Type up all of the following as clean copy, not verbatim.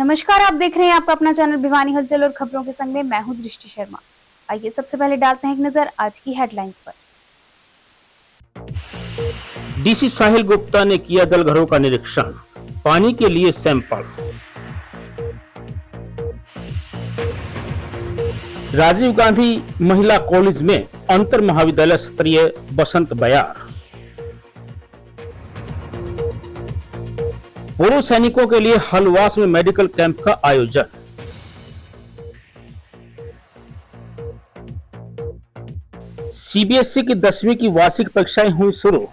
नमस्कार, आप देख रहे हैं आपका अपना चैनल भिवानी हलचल और खबरों के संग में मैं हूं दृष्टि शर्मा। आइए सबसे पहले डालते हैं एक नजर आज की हेडलाइंस पर। डीसी साहिल गुप्ता ने किया जलघरों का निरीक्षण, पानी के लिए सैंपल। राजीव गांधी महिला कॉलेज में अंतर महाविद्यालय स्तरीय बसंत बयार। पूर्व सैनिकों के लिए हलवास में मेडिकल कैंप का आयोजन। सीबीएसई की 10वीं की वार्षिक परीक्षाएं हुई शुरू।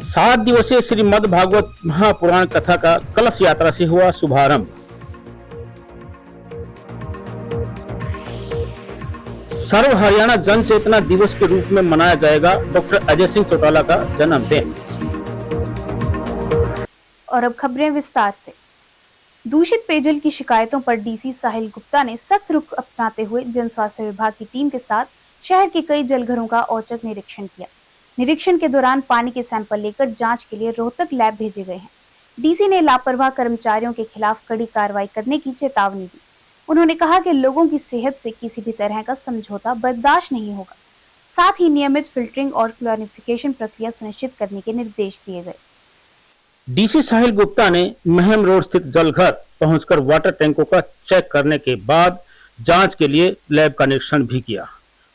सात दिवसीय श्रीमद् भागवत महापुराण कथा का कलश यात्रा से हुआ शुभारंभ। सर्व हरियाणा जन चेतना दिवस के रूप में मनाया जाएगा डॉक्टर अजय सिंह चौटाला का जन्मदिन। और अब खबरें विस्तार से। दूषित पेयजल की शिकायतों पर डीसी साहिल गुप्ता ने सख्त रुख अपनाते हुए जन स्वास्थ्य विभाग की टीम के साथ शहर के कई जलघरों का औचक निरीक्षण किया। निरीक्षण के दौरान पानी के सैंपल लेकर जांच के लिए रोहतक लैब भेजे गए हैं। डीसी ने लापरवाह कर्मचारियों के खिलाफ कड़ी कार्रवाई करने की चेतावनी दी। उन्होंने कहा कि लोगों की सेहत से किसी भी तरह का समझौता बर्दाश्त नहीं होगा। साथ ही नियमित फिल्टरिंग और क्लोरिफिकेशन प्रक्रिया सुनिश्चित करने के निर्देश दिए गए। डीसी साहिल गुप्ता ने महम रोड स्थित जलघर पहुंचकर वाटर टैंकों का चेक करने के बाद जांच के लिए लैब का निरीक्षण भी किया।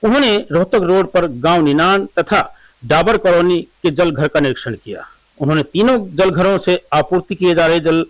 उन्होंने रोहतक रोड पर गांव निनान तथा डाबर कॉलोनी के जलघर का निरीक्षण किया। उन्होंने तीनों जलघरों से आपूर्ति किए जा रहे जल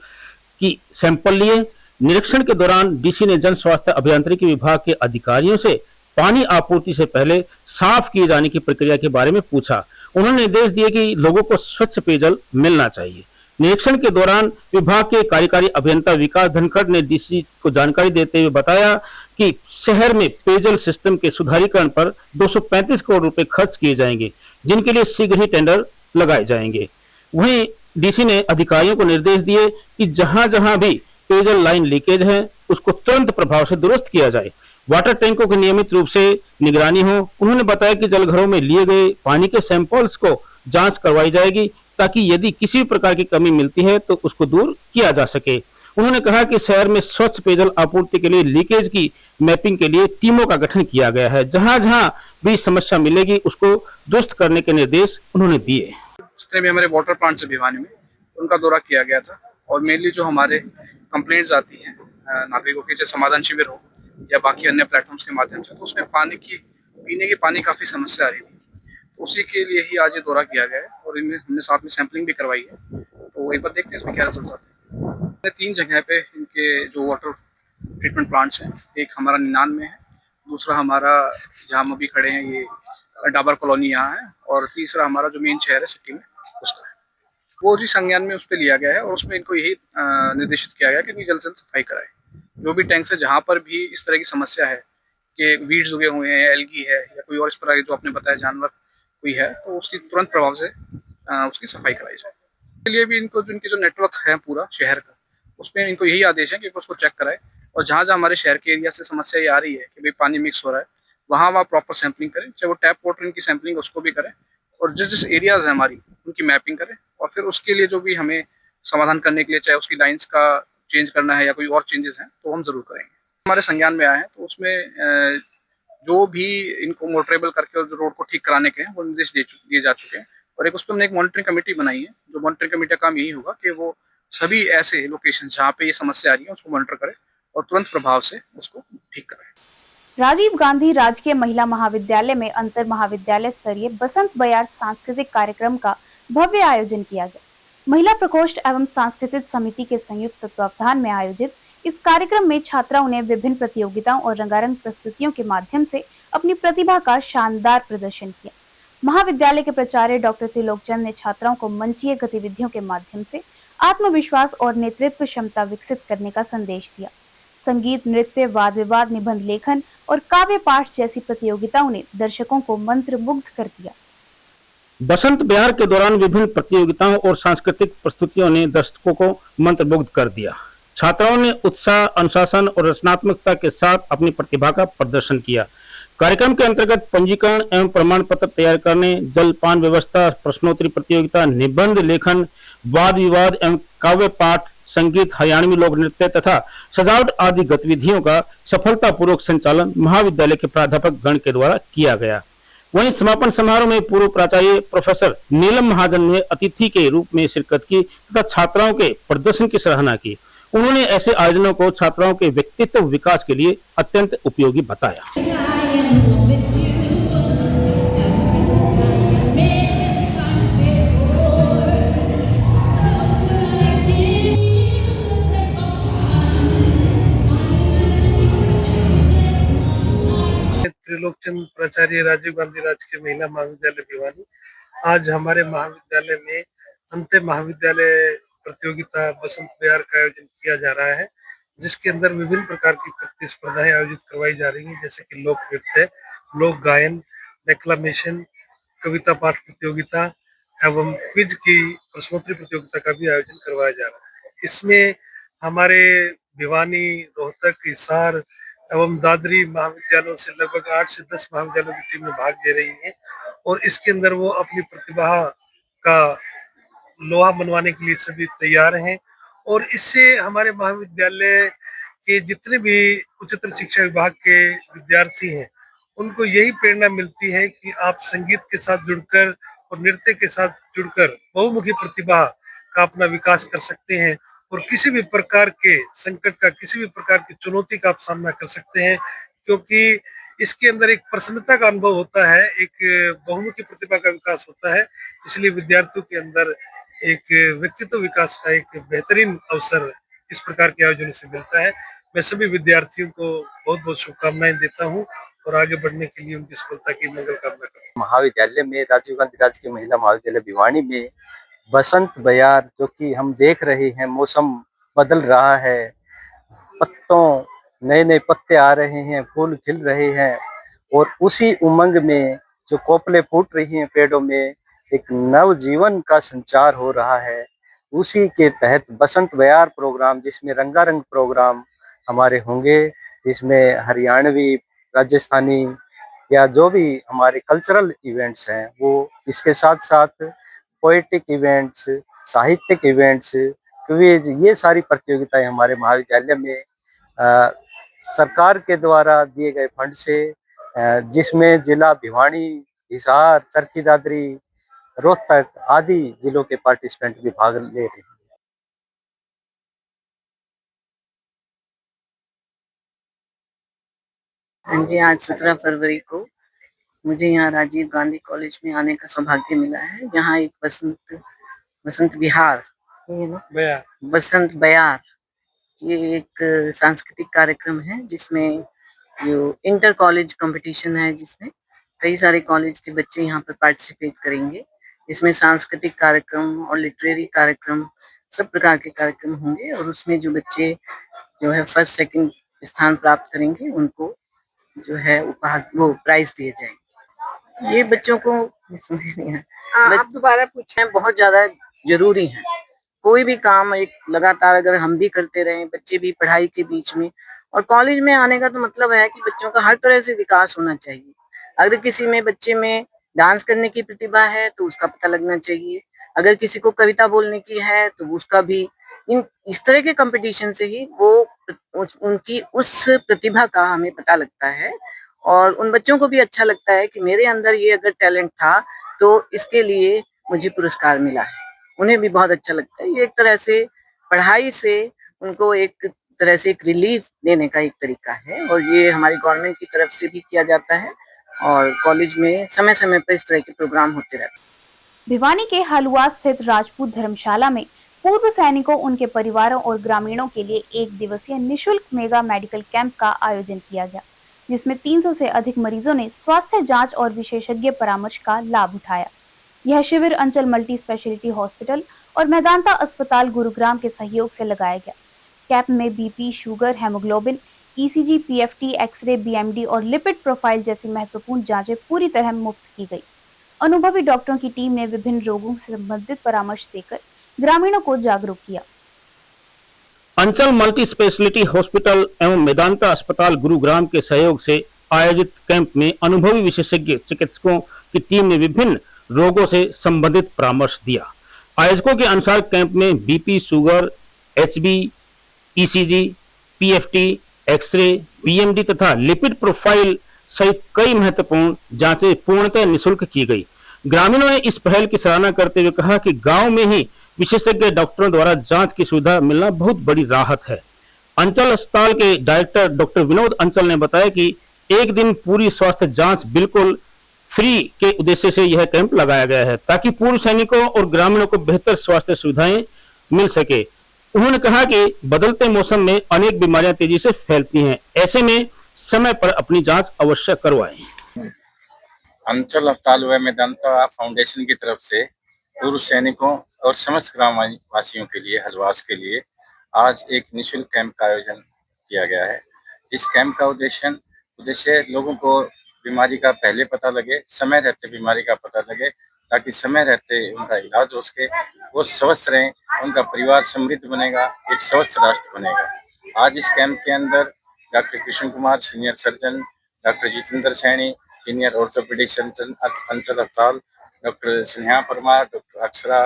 की सैंपल लिए। निरीक्षण के दौरान डीसी ने जन स्वास्थ्य अभियांत्रिकी विभाग के अधिकारियों से पानी आपूर्ति से पहले साफ किए जाने की प्रक्रिया के बारे में पूछा। उन्होंने निर्देश दिए कि लोगों को स्वच्छ पेयजल मिलना चाहिए। निरीक्षण के दौरान विभाग के कार्यकारी अभियंता विकास धनखड़ ने डीसी को जानकारी देते हुए बताया कि शहर में पेयजल सिस्टम के सुधारीकरण पर 235 करोड़ रुपए खर्च किए जाएंगे, जिनके लिए शीघ्र ही टेंडर लगाए जाएंगे। वहीं डीसी ने अधिकारियों को निर्देश दिए कि जहां जहां भी पेयजल लाइन लीकेज है उसको तुरंत प्रभाव से दुरुस्त किया जाए। वाटर टैंकों की नियमित रूप से निगरानी हो। उन्होंने बताया कि जलघरों में लिए गए पानी के सैंपल्स को जांच करवाई जाएगी ताकि यदि किसी भी प्रकार की कमी मिलती है तो उसको दूर किया जा सके। उन्होंने कहा कि शहर में स्वच्छ पेयजल आपूर्ति के लिए लीकेज की मैपिंग के लिए टीमों का गठन किया गया है। जहां जहां भी समस्या मिलेगी उसको दुरुस्त करने के निर्देश उन्होंने दिए। जितने भी हमारे वाटर प्लांट्स है भिवानी में उनका दौरा किया गया था और मेनली जो हमारे कंप्लेंट्स आती हैं नागरिकों के, जैसे समाधान शिविर हो या बाकी अन्य प्लेटफॉर्म्स के माध्यम से, तो उसमें पीने की पानी काफ़ी समस्या आ रही थी। तो उसी के लिए ही आज ये दौरा किया गया है और इनमें हमने साथ में सैंपलिंग भी करवाई है। तो एक बार देखते हैं इसमें क्या रिजल्ट आते हैं। 3 जगह पे इनके जो वाटर ट्रीटमेंट प्लांट्स हैं, एक हमारा निनान में है, दूसरा हमारा जहाँ हम अभी खड़े हैं ये डाबर कॉलोनी यहाँ है, और तीसरा हमारा जो मेन शहर है सिटी में उसका है। वो जी संज्ञान में उस पर लिया गया है और उसमें इनको यही निर्देशित किया गया कि जल्द से जल्द सफाई कराए। जो भी टैंक से जहाँ पर भी इस तरह की समस्या है कि वीड्स उगे हुए हैं, एल्गी है या कोई और इस तरह जो आपने बताया जानवर कोई है, तो उसकी तुरंत प्रभाव से उसकी सफाई कराई जाए। इसके लिए भी इनको जिनकी जो नेटवर्क है पूरा शहर का, उसमें इनको यही आदेश है कि उसको चेक कराए और जहाँ जहाँ हमारे शहर के एरिया से समस्या ये आ रही है कि भाई पानी मिक्स हो रहा है, वहाँ प्रॉपर सैंपलिंग करें। चाहे वो टैप वाटर इनकी सैंपलिंग उसको भी करें और जिस जिस एरियाज है हमारी उनकी मैपिंग करें, और फिर उसके लिए जो भी हमें समाधान करने के लिए, चाहे उसकी लाइंस का चेंज करना है या कोई और चेंजेस हैं, तो हम जरूर करेंगे। हमारे संज्ञान में आए हैं तो उसमें जो भी इनको मोटरेबल करके और जो रोड को ठीक कराने के हैं वो निर्देश दिए जा चुके हैं। और एक उस पर हमने एक मॉनिटरिंग कमेटी बनाई है। जो मॉनिटरिंग कमेटी का काम यही होगा कि वो सभी ऐसे लोकेशन जहाँ पे ये समस्या आ रही है उसको मॉनिटर करे और तुरंत प्रभाव से उसको ठीक करे। राजीव गांधी राजकीय महिला महाविद्यालय में अंतर महाविद्यालय स्तरीय बसंत बयार सांस्कृतिक कार्यक्रम का भव्य आयोजन किया गया। महिला प्रकोष्ठ एवं सांस्कृतिक समिति के संयुक्त तत्वावधान में आयोजित इस कार्यक्रम में छात्राओं ने विभिन्न प्रतियोगिताओं और रंगारंग प्रस्तुतियों के माध्यम से अपनी प्रतिभा का शानदार प्रदर्शन किया। महाविद्यालय के प्राचार्य डॉक्टर त्रिलोकचंद ने छात्राओं को मंचीय गतिविधियों के माध्यम से आत्मविश्वास और नेतृत्व क्षमता विकसित करने का संदेश दिया। संगीत, नृत्य, वाद विवाद, निबंध लेखन और काव्य पाठ जैसी प्रतियोगिताओं ने दर्शकों को मंत्रमुग्ध कर दिया। बसंत बयार के दौरान विभिन्न प्रतियोगिताओं और सांस्कृतिक प्रस्तुतियों ने दर्शकों को मंत्रमुग्ध कर दिया। छात्राओं ने उत्साह, अनुशासन और रचनात्मकता के साथ अपनी प्रतिभा का प्रदर्शन किया। कार्यक्रम के अंतर्गत पंजीकरण एवं प्रमाण पत्र तैयार करने, जलपान व्यवस्था, प्रश्नोत्तरी प्रतियोगिता, निबंध लेखन, वाद विवाद एवं काव्य पाठ, संगीत, हरियाणवी लोक नृत्य तथा सजावट आदि गतिविधियों का सफलतापूर्वक संचालन महाविद्यालय के प्राध्यापक गण के द्वारा किया गया। वहीं समापन समारोह में पूर्व प्राचार्य प्रोफेसर नीलम महाजन ने अतिथि के रूप में शिरकत की तथा छात्राओं के प्रदर्शन की सराहना की। उन्होंने ऐसे आयोजनों को छात्राओं के व्यक्तित्व विकास के लिए अत्यंत उपयोगी बताया। त्रिलोकचंद प्राचार्य राजीव गांधी राजकीय महिला महाविद्यालय भिवानी। आज हमारे महाविद्यालय में अंतर महाविद्यालय प्रतियोगिता बसंत बयार का आयोजन किया जा रहा है, जिसके अंदर विभिन्न प्रकार की प्रतिस्पर्धाएं आयोजित करवाई जा रही हैं, जैसे कि लोक नृत्य, लोक गायन, डेक्लामेशन, कविता पाठ प्रतियोगिता एवं क्विज की प्रश्नोत्तरी प्रतियोगिता का भी आयोजन करवाया जा रहा है। इसमें हमारे भिवानी, रोहतक, हिसार एवं दादरी महाविद्यालयों से लगभग 8 से 10 महाविद्यालयों की टीमें भाग ले रही हैं और इसके अंदर वो अपनी प्रतिभा का लोहा मनवाने के लिए सभी तैयार हैं। और इससे हमारे महाविद्यालय के जितने भी उच्चतर शिक्षा विभाग के विद्यार्थी हैं, उनको यही प्रेरणा मिलती है कि आप संगीत के साथ जुड़कर और नृत्य के साथ जुड़कर बहुमुखी प्रतिभा का अपना विकास कर सकते हैं और किसी भी प्रकार के संकट का, किसी भी प्रकार की चुनौती का आप सामना कर सकते हैं, क्योंकि इसके अंदर एक प्रसन्नता का अनुभव होता है, एक बहुमुखी प्रतिभा का विकास होता है। इसलिए विद्यार्थियों के अंदर एक व्यक्तित्व विकास का एक बेहतरीन अवसर इस प्रकार के आयोजन से मिलता है। मैं सभी विद्यार्थियों को बहुत बहुत शुभकामनाएं देता हूं और आगे बढ़ने के लिए उनकी सफलता की मंगल कामना करता हूं। महाविद्यालय में राजीव गांधी राजकीय महिला महाविद्यालय भिवानी में बसंत बयार, जो कि हम देख रहे हैं, मौसम बदल रहा है, पत्तों नए नए पत्ते आ रहे हैं, फूल खिल रहे हैं और उसी उमंग में जो कोपले फूट रही हैं पेड़ों में, एक नव जीवन का संचार हो रहा है। उसी के तहत बसंत बयार प्रोग्राम, जिसमें रंगारंग प्रोग्राम हमारे होंगे, जिसमें हरियाणवी, राजस्थानी या जो भी हमारे कल्चरल इवेंट्स हैं वो, इसके साथ साथ पोएटिक इवेंट्स, साहित्यिक इवेंट्स, क्विज, ये सारी प्रतियोगिताएं हमारे महाविद्यालय में सरकार के द्वारा दिए गए फंड से, जिसमें जिला भिवानी, हिसार, चरखी दादरी, रोहतक आदि जिलों के पार्टिसिपेंट भी भाग ले रहे हैं। हाँ जी, आज 17 फरवरी को मुझे यहाँ राजीव गांधी कॉलेज में आने का सौभाग्य मिला है। यहाँ एक बसंत विहार, बसंत बयार, ये एक सांस्कृतिक कार्यक्रम है जिसमें जो इंटर कॉलेज कंपटीशन है, जिसमें कई सारे कॉलेज के बच्चे यहाँ पर पार्टिसिपेट करेंगे। इसमें सांस्कृतिक कार्यक्रम और लिटरेरी कार्यक्रम, सब प्रकार के कार्यक्रम होंगे और उसमें जो बच्चे जो है फर्स्ट सेकंड स्थान प्राप्त करेंगे, उनको जो है उपहार, वो प्राइज दिए जाएंगे। ये बच्चों को समझ नहीं है, आप दोबारा पूछें, बहुत ज्यादा जरूरी है। कोई भी काम एक लगातार अगर हम भी करते रहें, बच्चे भी पढ़ाई के बीच में, और कॉलेज में आने का तो मतलब है कि बच्चों का हर तरह से विकास होना चाहिए। अगर किसी में बच्चे में डांस करने की प्रतिभा है तो उसका पता लगना चाहिए, अगर किसी को कविता बोलने की है तो उसका भी, इस तरह के कंपटीशन से ही वो उनकी उस प्रतिभा का हमें पता लगता है और उन बच्चों को भी अच्छा लगता है कि मेरे अंदर ये अगर टैलेंट था तो इसके लिए मुझे पुरस्कार मिला है। उन्हें भी बहुत अच्छा लगता है। ये एक तरह से पढ़ाई से उनको एक तरह से एक रिलीफ देने का एक तरीका है और ये हमारी गवर्नमेंट की तरफ से भी किया जाता है और कॉलेज में समय समय पर इस तरह के प्रोग्राम होते रहते हैं। भिवानी के हलुआ स्थित राजपूत धर्मशाला में पूर्व सैनिकों, उनके परिवारों और ग्रामीणों के लिए 1 दिवसीय निःशुल्क मेगा मेडिकल कैंप का आयोजन किया गया, जिसमें 300 से अधिक मरीजों ने स्वास्थ्य जांच और विशेषज्ञ परामर्श का लाभ उठाया। यह शिविर अंचल मल्टी स्पेशलिटी हॉस्पिटल और मैदांता अस्पताल गुरुग्राम के सहयोग से लगाया गया। कैंप में BP, sugar, hemoglobin, ECG, PFT, xray, BMD और लिपिड प्रोफाइल जैसी महत्वपूर्ण जांचें पूरी तरह मुफ्त की गई। अनुभवी डॉक्टरों की टीम ने विभिन्न रोगों से संबंधित परामर्श देकर ग्रामीणों को जागरूक किया। अंचल मल्टी स्पेशलिटी हॉस्पिटल एवं मेदांता अस्पताल गुरुग्राम के सहयोग से आयोजित कैंप में अनुभवी विशेषज्ञ चिकित्सकों की टीम ने विभिन्न रोगों से संबंधित परामर्श दिया। आयोजकों के अनुसार कैंप में BP, sugar, HB, ECG, PFT, xray, PMD तथा लिपिड प्रोफाइल सहित कई महत्वपूर्ण जांचें पूर्णतः निःशुल्क की गई। ग्रामीणों ने इस पहल की सराहना करते हुए कहा कि गांव में ही विशेषज्ञ डॉक्टरों द्वारा जांच की सुविधा मिलना बहुत बड़ी राहत है। अंचल अस्पताल के डायरेक्टर डॉक्टर विनोद अंचल ने बताया कि एक दिन पूरी स्वास्थ्य जांच बिल्कुल फ्री के उद्देश्य से यह कैंप लगाया गया है ताकि पूर्व सैनिकों और ग्रामीणों को बेहतर स्वास्थ्य सुविधाएं मिल सके। उन्होंने कहा कि बदलते मौसम में अनेक बीमारियां तेजी से फैलती हैं, ऐसे में समय पर अपनी जांच अवश्य करवाएं। अंचल अस्पताल व मेदांता फाउंडेशन की तरफ से पूर्व सैनिकों और समस्त ग्राम वासियों के लिए, हलवास के लिए आज एक निःशुल्क कैंप का आयोजन किया गया है। इस कैंप का उद्देश्य लोगों को बीमारी का पहले पता लगे, समय रहते बीमारी का पता लगे, ताकि समय रहते उनका इलाज हो सके, वो स्वस्थ रहें, उनका परिवार समृद्ध बनेगा, एक स्वस्थ राष्ट्र बनेगा। आज इस कैंप के अंदर doctor Krishna Kumar senior surgeon, doctor Jitendra Saini senior orthopaedic surgeon Anchal अस्पताल, doctor Sneha Parmar, doctor Akshara,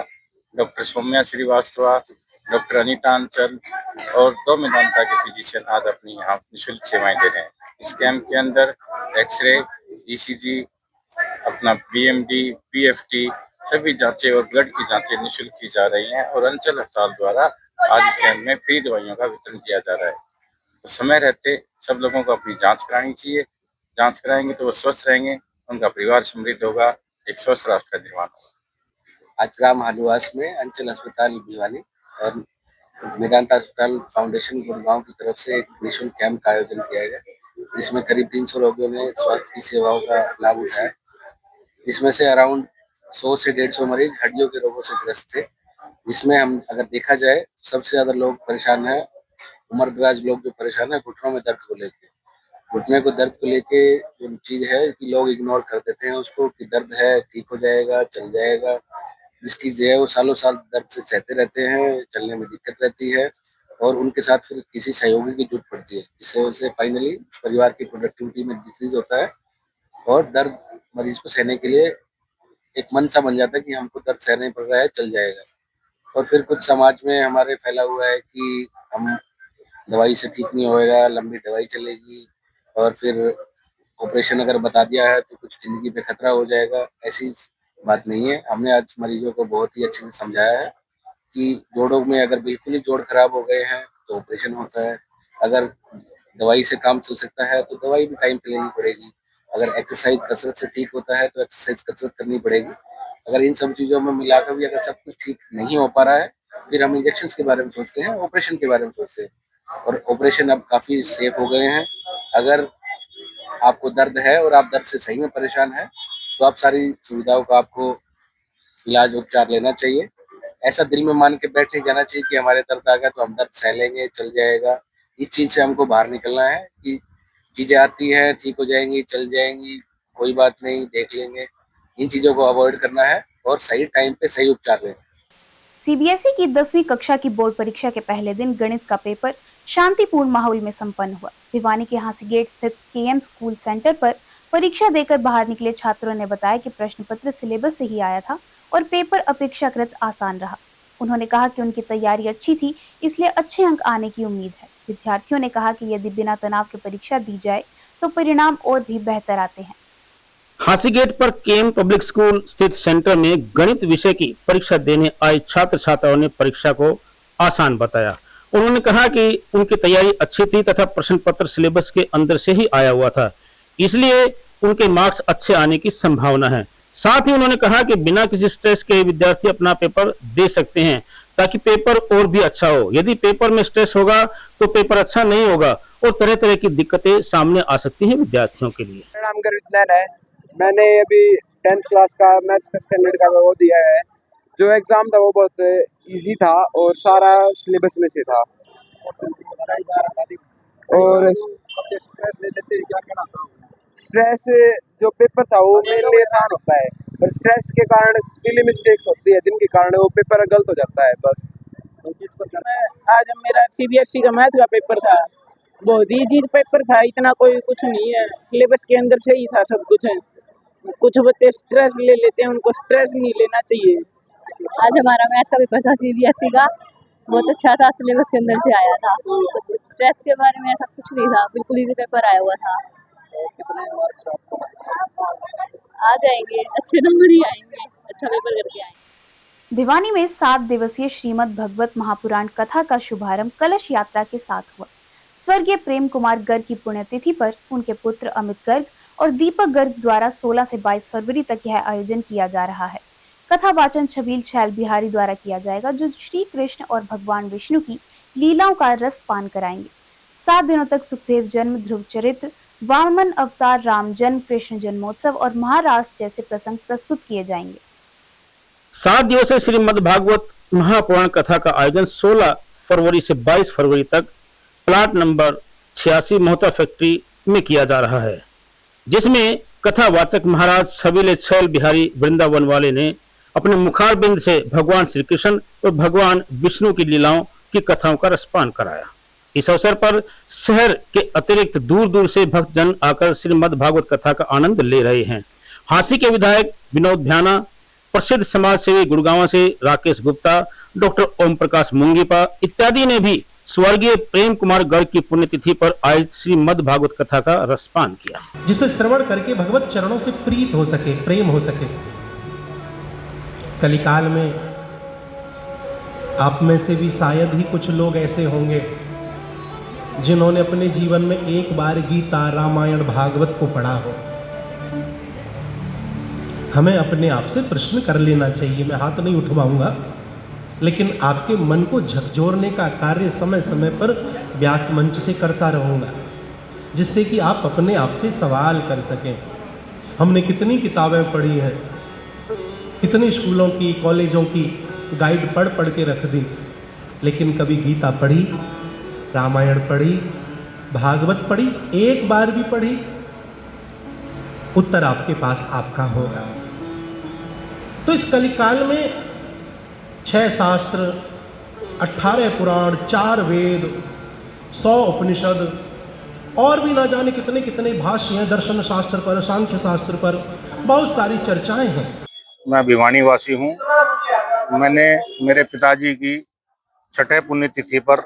doctor Saumya Srivastava, doctor Anita Anchal और 2 मेदांता के फिजिशियन आज अपनी यहाँ निःशुल्क सेवाएं दे रहे हैं। इस कैंप के अंदर एक्सरे, ईसीजी, अपना बीएमडी, पीएफटी सभी जांचें और ब्लड की जांचें निःशुल्क की जा रही हैं और अंचल अस्पताल द्वारा आज इस कैंप में फ्री दवाइयों का वितरण किया जा रहा है। तो समय रहते सब लोगों को अपनी जांच करानी चाहिए। जांच कराएंगे तो वो स्वस्थ रहेंगे, उनका परिवार समृद्ध होगा, एक स्वस्थ राष्ट्र का निर्माण होगा। आज ग्राम हलवास में अंचल अस्पताल भिवानी और मेदांता अस्पताल फाउंडेशन गुड़गांव की तरफ से एक निःशुल्क कैंप का आयोजन किया गया, जिसमें करीब 300 रोगियों ने स्वास्थ्य की सेवाओं का लाभ उठाया। इसमें से अराउंड 100 से 150 मरीज हड्डियों के रोगों से ग्रस्त थे, जिसमें हम अगर देखा जाए सबसे ज्यादा लोग परेशान हैं, उम्रदराज लोग जो परेशान है घुटनों में दर्द को लेके। घुटने को दर्द को लेके जो चीज है कि लोग इग्नोर कर देते हैं उसको, कि दर्द है, ठीक हो जाएगा, चल जाएगा, जिसकी जो है वो सालों साल दर्द से सहते रहते हैं, चलने में दिक्कत रहती है और उनके साथ फिर किसी सहयोगी की जरूरत पड़ती है, जिससे वजह फाइनली परिवार की प्रोडक्टिविटी में डिक्रीज होता है और दर्द मरीज को सहने के लिए एक मन सा बन जाता है कि हमको दर्द सहना पड़ रहा है, चल जाएगा। और फिर कुछ समाज में हमारे फैला हुआ है कि हम दवाई से ठीक नहीं होएगा, लंबी दवाई चलेगी और फिर ऑपरेशन अगर बता दिया है तो कुछ जिंदगी पे खतरा हो जाएगा। ऐसी बात नहीं है। हमने आज मरीजों को बहुत ही अच्छे से समझाया है कि जोड़ों में अगर बिल्कुल ही जोड़ खराब हो गए हैं तो ऑपरेशन होता है, अगर दवाई से काम चल सकता है तो दवाई भी टाइम पे लेनी पड़ेगी, अगर एक्सरसाइज कसरत से ठीक होता है तो एक्सरसाइज कसरत करनी पड़ेगी। अगर इन सब चीज़ों में मिलाकर भी अगर सब कुछ ठीक नहीं हो पा रहा है, फिर हम इंजेक्शन के बारे में सोचते हैं, ऑपरेशन के बारे में सोचते हैं। और ऑपरेशन अब काफ़ी सेफ हो गए हैं। अगर आपको दर्द है और आप दर्द से सही में परेशान हैं तो आप सारी सुविधाओं का आपको इलाज उपचार लेना चाहिए। ऐसा दिल में मान के बैठ नहीं जाना चाहिए कि हमारे दर्द आ गया तो हम दर्द सह लेंगे, चल जाएगा। इस चीज़ से हमको बाहर निकलना है कि चीज़ें आती हैं, ठीक हो जाएंगी, चल जाएंगी, कोई बात नहीं, देख लेंगे। इन चीज़ों को अवॉइड करना है और सही टाइम पे सही उपचार लेना है। सीबीएसई की 10वीं कक्षा की बोर्ड परीक्षा के पहले दिन गणित का पेपर शांतिपूर्ण माहौल में संपन्न हुआ। भिवानी के हांसी गेट स्थित केएम स्कूल सेंटर पर परीक्षा देकर बाहर निकले छात्रों ने बताया कि प्रश्न पत्र सिलेबस से ही आया था और पेपर अपेक्षाकृत आसान रहा। उन्होंने कहा कि उनकी तैयारी अच्छी थी, इसलिए अच्छे अंक आने की उम्मीद है। विद्यार्थियों ने कहा कि यदि बिना तनाव के परीक्षा दी जाए तो परिणाम और भी बेहतर आते हैं। हांसी गेट पर केएम पब्लिक स्कूल स्थित सेंटर में गणित विषय की परीक्षा देने आए छात्र छात्राओं ने परीक्षा को आसान बताया। उन्होंने कहा कि उनकी तैयारी अच्छी थी तथा प्रश्न पत्र सिलेबस के अंदर से ही आया हुआ था, इसलिए उनके मार्क्स अच्छे आने की संभावना है। साथ ही उन्होंने कहा कि बिना किसी स्ट्रेस के विद्यार्थी अपना पेपर दे सकते हैं ताकि पेपर और भी अच्छा हो। यदि पेपर में स्ट्रेस होगा तो पेपर अच्छा नहीं होगा और तरह तरह की दिक्कतें सामने आ सकती हैं विद्यार्थियों के लिए। मेरा नाम गर्वित है। मैंने अभी 10th क्लास का मैथ्स का स्टैंडर्ड का वो दिया है। जो एग्ज़ाम था वो बहुत इजी था और सारा सिलेबस में से था। और स्ट्रेस जो पेपर था वो मेरे लिए आसान होता है, पर स्ट्रेस के कारण सिली मिस्टेक्स होती है जिनके कारण वो पेपर गलत हो जाता है। बस आज मेरा सीबीएसई का मैथ का पेपर था, बहुत इजी पेपर था, इतना कोई कुछ नहीं है, सिलेबस के अंदर से ही था सब कुछ। कुछ बच्चे स्ट्रेस ले लेते हैं, उनको स्ट्रेस नहीं लेना चाहिए। आज हमारा मैथ का पेपर था सीबीएसई का, बहुत अच्छा था, सिलेबस के अंदर से आया था। तो स्ट्रेस के बारे में ऐसा कुछ नहीं था, बिल्कुल इजी पेपर आया हुआ था। कितने मार्क्स आपको? आ जाएंगे, अच्छे नंबर ही आएंगे, अच्छा पेपर करके आएंगे। भिवानी में 7 दिवसीय श्रीमद् भगवत महापुराण कथा का शुभारंभ कलश यात्रा के साथ हुआ। स्वर्गीय प्रेम कुमार गर्ग की पुण्यतिथि पर उनके पुत्र अमित गर्ग और दीपक गर्ग द्वारा 16 से 22 फरवरी तक यह आयोजन किया जा रहा है। कथा वाचन छबील छैल बिहारी द्वारा किया जाएगा, जो श्री कृष्ण और भगवान विष्णु की लीलाओं का रस पान कराएंगे। 7 दिनों तक सुखदेव जन्म, ध्रुव चरित्र, वामन अवतार, राम जन्म, कृष्ण जन्मोत्सव और महारास जैसे प्रसंग प्रस्तुत किए जाएंगे। 7 दिवसीय श्रीमद् भागवत महापुराण कथा का आयोजन 16 फरवरी से 22 फरवरी तक प्लाट नंबर 86 मोहता फैक्ट्री में किया जा रहा है, जिसमें कथावाचक महाराज छबीले छैल बिहारी वृंदावन वाले ने अपने मुखारबिंद से भगवान श्री कृष्ण और भगवान विष्णु की लीलाओं की कथाओं का रसपान कराया। इस अवसर पर शहर के अतिरिक्त दूर दूर से भक्तजन आकर श्रीमद् भागवत कथा का आनंद ले रहे हैं। हांसी के विधायक विनोद भ्याना, प्रसिद्ध समाज सेवी गुड़गांव से राकेश गुप्ता, डॉक्टर ओम प्रकाश मुंगीपा इत्यादि ने भी स्वर्गीय प्रेम कुमार गर्ग की पुण्यतिथि पर आयोजित श्रीमद् भागवत कथा का रसपान किया, जिसे श्रवण करके भगवत चरणों से प्रीत हो सके, प्रेम हो सके। कलिकाल में आप में से भी शायद ही कुछ लोग ऐसे होंगे जिन्होंने अपने जीवन में एक बार गीता, रामायण, भागवत को पढ़ा हो। हमें अपने आप से प्रश्न कर लेना चाहिए, मैं हाथ नहीं उठवाऊंगा, लेकिन आपके मन को झकझोरने का कार्य समय समय पर व्यास मंच से करता रहूँगा, जिससे कि आप अपने आप से सवाल कर सकें। हमने कितनी किताबें पढ़ी हैं, कितनी स्कूलों की, कॉलेजों की गाइड पढ़ पढ़ के रख दी, लेकिन कभी गीता पढ़ी, रामायण पढ़ी, भागवत पढ़ी, एक बार भी पढ़ी? उत्तर आपके पास आपका होगा। तो इस कलिकाल में 6 शास्त्र, 18 पुराण, 4 वेद, 100 उपनिषद और भी ना जाने कितने कितने भाष्य हैं, दर्शन शास्त्र पर, सांख्य शास्त्र पर बहुत सारी चर्चाएं हैं। मैं भिवानी वासी हूँ। मैंने मेरे पिताजी की 6ठे पुण्यतिथि पर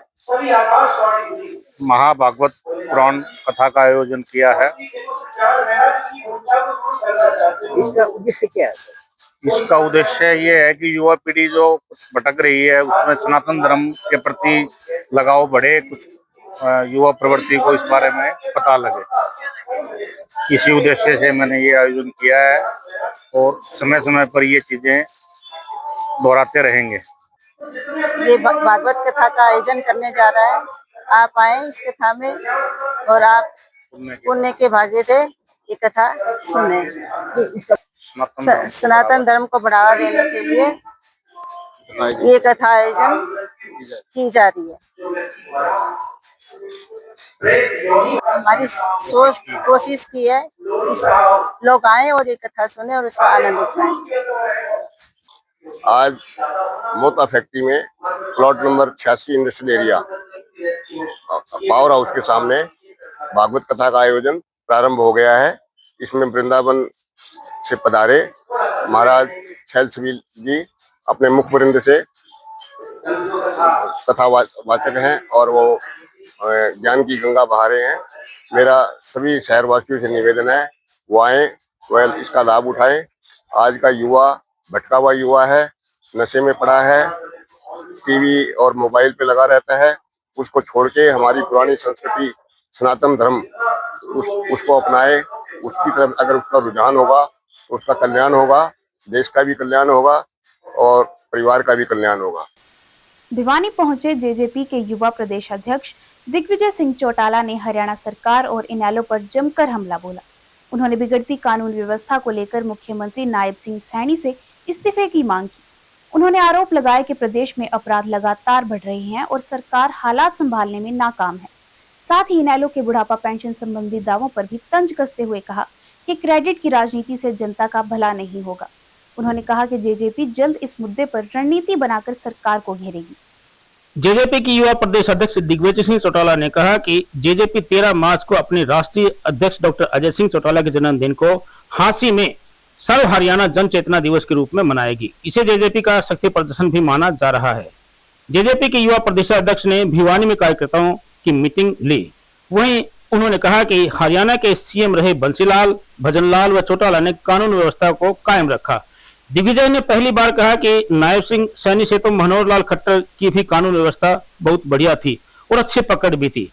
महाभागवत पुराण कथा का आयोजन किया है। इसका उद्देश्य ये है कि युवा पीढ़ी जो कुछ भटक रही है उसमें सनातन धर्म के प्रति लगाव बढ़े, कुछ युवा प्रवृत्ति को इस बारे में पता लगे। इसी उद्देश्य से मैंने ये आयोजन किया है और समय समय पर ये चीजें दोहराते रहेंगे। ये भागवत कथा का आयोजन करने जा रहा है, आप आए इस कथा में और आप पुण्य के भाग्य से ये कथा सुने। सनातन धर्म को बढ़ावा देने के लिए ये कथा आयोजन की जा रही है। हमारी सोच कोशिश की है लोग आए और ये कथा सुने और उसका आनंद उठाएं। आज मोता फैक्ट्री में plot number 86 industrial area power house के सामने भागवत कथा का आयोजन प्रारंभ हो गया है। इसमें वृंदावन से पधारे महाराज छैल छबील जी अपने मुखवृंद से कथा वाचक हैं और वो ज्ञान की गंगा बहा रहे हैं। मेरा सभी शहरवासियों से निवेदन है वो आए, वह इसका लाभ उठाएं। आज का युवा भटका हुआ युवा है, नशे में पड़ा है, टीवी और मोबाइल पे लगा रहता है। उसको छोड़ के हमारी पुरानी संस्कृति सनातन धर्म उसको अपनाए। उसकी तरफ अगर उसका रुझान होगा तो उसका कल्याण होगा, देश का भी कल्याण होगा और परिवार का भी कल्याण होगा। भिवानी पहुंचे जेजेपी के युवा प्रदेश अध्यक्ष दिग्विजय सिंह चौटाला ने हरियाणा सरकार और इनेलो पर जमकर हमला बोला। उन्होंने बिगड़ती कानून व्यवस्था को लेकर मुख्यमंत्री नायब सिंह सैनी से इस्तीफे की मांग की। उन्होंने आरोप लगाया कि प्रदेश में अपराध लगातार बढ़ रहे हैं और सरकार हालात संभालने में नाकाम है। साथ ही इनेलो के बुढ़ापा पेंशन संबंधी दावों पर भी तंज कसते हुए कहा कि क्रेडिट की राजनीति से जनता का भला नहीं होगा। उन्होंने कहा कि जेजेपी जल्द इस मुद्दे पर रणनीति बनाकर सरकार को घेरेगी। जेजेपी की युवा प्रदेश अध्यक्ष दिग्विजय सिंह चौटाला ने कहा कि जेजेपी 13 मार्च को अपने राष्ट्रीय अध्यक्ष डॉक्टर अजय सिंह चौटाला के जन्मदिन को हांसी में सर्व हरियाणा जन चेतना दिवस के रूप में मनाएगी। इसे जेजेपी का शक्ति प्रदर्शन भी माना जा रहा है। जेजेपी के युवा प्रदेश अध्यक्ष ने भिवानी में कार्यकर्ताओं की मीटिंग ली। वहीं उन्होंने कहा कि हरियाणा के सीएम रहे बंसीलाल, भजनलाल व चौटाला ने कानून व्यवस्था को कायम रखा। दिग्विजय ने पहली बार कहा कि नायब सिंह सैनी से तो मनोहर लाल खट्टर की भी कानून व्यवस्था बहुत बढ़िया थी और अच्छी पकड़ भी थी।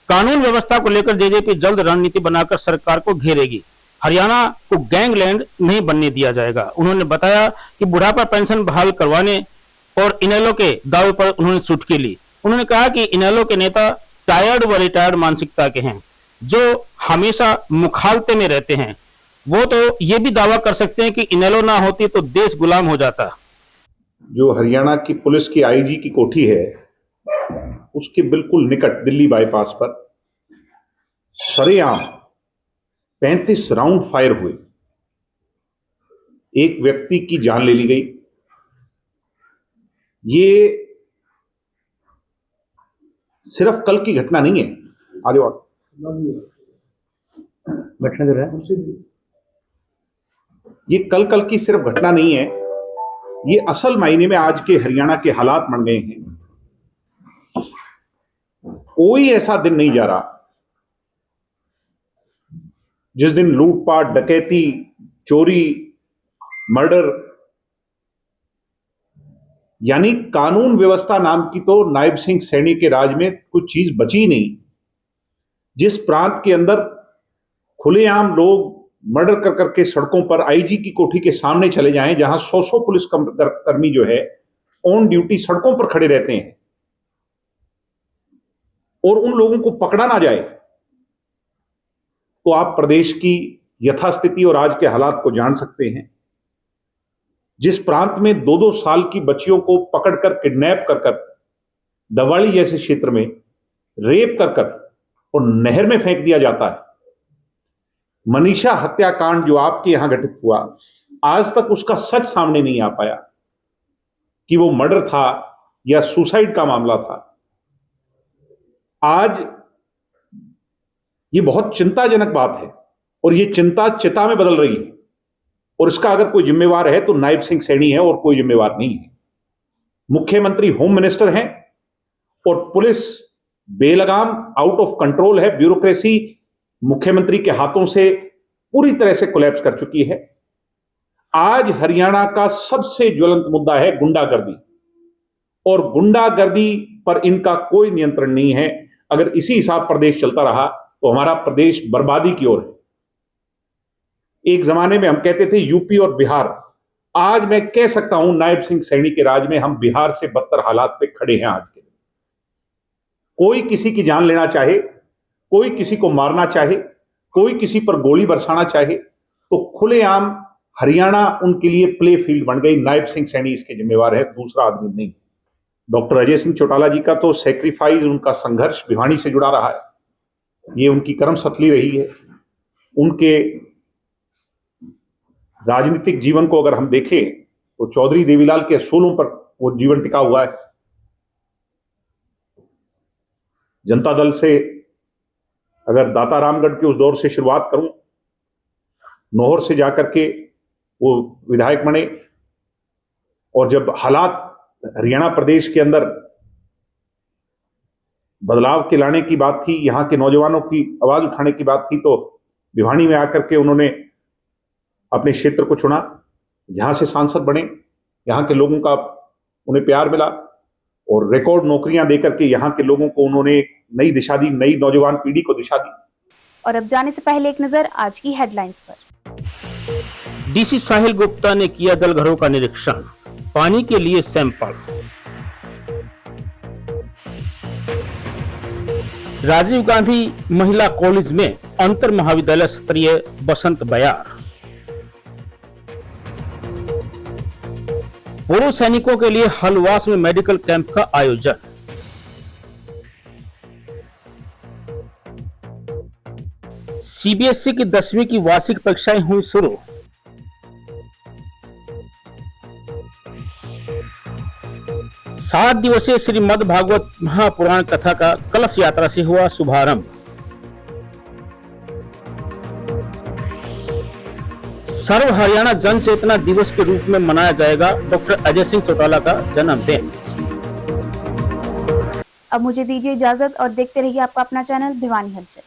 कानून व्यवस्था को लेकर जेजेपी जल्द रणनीति बनाकर सरकार को घेरेगी। हरियाणा को गैंगलैंड नहीं बनने दिया जाएगा। उन्होंने बताया कि बुढ़ापा पेंशन बहाल करवाने और इनेलो के दावे पर उन्होंने चुटकी ली। उन्होंने कहा कि इनेलो के नेता टायर्ड व रिटायर्ड मानसिकता के हैं, जो हमेशा मुखालते में रहते हैं। वो तो ये भी दावा कर सकते हैं कि इनेलो ना होती तो देश गुलाम हो जाता। जो हरियाणा की पुलिस की आईजी की कोठी है, उसके बिल्कुल निकट दिल्ली बाईपास पर सरेआम 35 राउंड फायर हुए, एक व्यक्ति की जान ले ली गई। ये सिर्फ कल की घटना नहीं है। आगे बैठने दे रहा है। ये कल की सिर्फ घटना नहीं है, ये असल मायने में आज के हरियाणा के हालात बन गए हैं। कोई ऐसा दिन नहीं जा रहा जिस दिन लूटपाट, डकैती, चोरी, मर्डर, यानी कानून व्यवस्था नाम की तो नायब सिंह सैनी के राज में कुछ चीज बची नहीं। जिस प्रांत के अंदर खुलेआम लोग मर्डर कर करके सड़कों पर आईजी की कोठी के सामने चले जाएं, जहां 100 पुलिस कर्मी जो है ऑन ड्यूटी सड़कों पर खड़े रहते हैं और उन लोगों को पकड़ा ना जाए, तो आप प्रदेश की यथास्थिति और आज के हालात को जान सकते हैं। जिस प्रांत में 2-2 साल की बच्चियों को पकड़कर किडनैप कर दवाड़ी जैसे क्षेत्र में रेप कर और नहर में फेंक दिया जाता है। मनीषा हत्याकांड जो आपके यहां घटित हुआ, आज तक उसका सच सामने नहीं आ पाया कि वो मर्डर था या सुसाइड का मामला था। आज ये बहुत चिंताजनक बात है और ये चिंता चिता में बदल रही है, और इसका अगर कोई जिम्मेवार है तो नायब सिंह सैनी है और कोई जिम्मेवार नहीं है। मुख्यमंत्री होम मिनिस्टर हैं और police Belgaum out of control है। ब्यूरोक्रेसी मुख्यमंत्री के हाथों से पूरी तरह से कोलैप्स कर चुकी है। आज हरियाणा का सबसे ज्वलंत मुद्दा है गुंडागर्दी, और गुंडागर्दी पर इनका कोई नियंत्रण नहीं है। अगर इसी हिसाब प्रदेश चलता रहा तो हमारा प्रदेश बर्बादी की ओर है। एक जमाने में हम कहते थे यूपी और बिहार, आज मैं कह सकता हूं नायब सिंह सैनी के राज में हम बिहार से बदतर हालात पे खड़े हैं। आज के दिन कोई किसी की जान लेना चाहे, कोई किसी को मारना चाहे, कोई किसी पर गोली बरसाना चाहे, तो खुलेआम हरियाणा उनके लिए प्ले फील्ड बन गई। नायब सिंह सैनी इसके जिम्मेवार है, दूसरा आदमी नहीं। डॉक्टर अजय सिंह चौटाला जी का तो सेक्रीफाइस, उनका संघर्ष भिवानी से जुड़ा रहा है। ये उनकी कर्म सतली रही है। उनके राजनीतिक जीवन को अगर हम देखें तो चौधरी देवीलाल के असूलों पर वो जीवन टिका हुआ है। जनता दल से अगर दाता रामगढ़ के उस दौर से शुरुआत करूं, नौहर से जाकर के वो विधायक बने, और जब हालात हरियाणा प्रदेश के अंदर बदलाव के लाने की बात थी, यहाँ के नौजवानों की आवाज उठाने की बात थी, तो भिवानी में आकर के उन्होंने अपने क्षेत्र को चुना, यहाँ से सांसद बने, यहाँ के लोगों का उन्हें प्यार मिला और रिकॉर्ड नौकरियां देकर के यहाँ के लोगों को उन्होंने नई दिशा दी, नई नौजवान पीढ़ी को दिशा दी। और अब जाने से पहले एक नजर आज की हेडलाइंस पर। डीसी साहिल गुप्ता ने किया जलघरों का निरीक्षण, पानी के लिए सैंपल। राजीव गांधी महिला कॉलेज में अंतर महाविद्यालय स्तरीय बसंत बयार। पूर्व सैनिकों के लिए हलवास में मेडिकल कैंप का आयोजन। सीबीएसई की 10वीं की वार्षिक परीक्षाएं हुई शुरू। 7 दिवसीय श्रीमद् भागवत महापुराण कथा का कलश यात्रा से हुआ शुभारंभ। सर्व हरियाणा जन चेतना दिवस के रूप में मनाया जाएगा डॉक्टर अजय सिंह चौटाला का जन्मदिन। अब मुझे दीजिए इजाजत और देखते रहिए आपका अपना चैनल भिवानी हलचल।